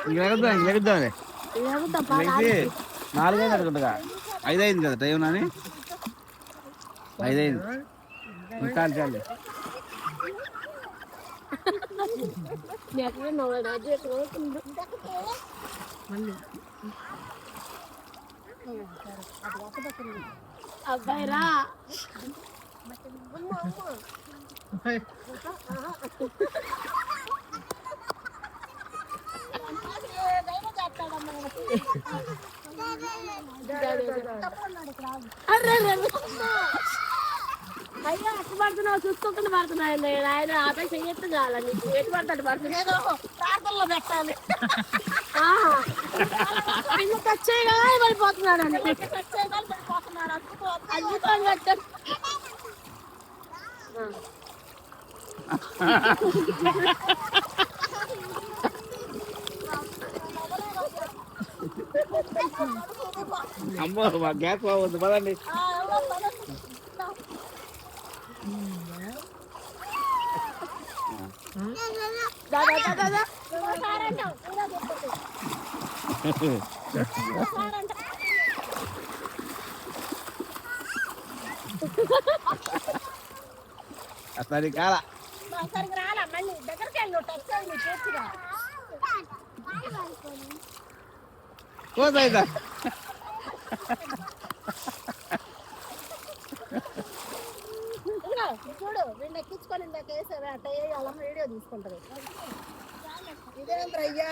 ఇంకెగుద్దాం 4 అయింది అనుకుంటా 5 అయింది కదా టైం అని 5 అయింది ఇంకా చాలు అబ్బాయి రా అయ్యా అట్టు పడుతున్నావు చూసుకోకుండా పడుతున్నాయండి ఆయన ఆపై చెయ్యొచ్చు చాలా నీకు ఎటు పడతాడు పడుతున్నాడు ప్రార్థనలో పెట్టాలి వచ్చేయగా పడిపోతున్నాడని పడిపోతున్నాడు అద్భుతం కట్టాడు అమ్మో మా గ్యాస్ బాగుంది పదండి అసలు కాలా రాలా మళ్ళీ దగ్గరికి వెళ్ళు టచ్ అయింది పూర్తిగా కోసైదా చూడు వీళ్ళు ఎక్కించుకొని ఇందాక వేసారు అట్ట వేయాలమ్మ వీడియో తీసుకుంటారు ఇదేంద్ర అయ్యా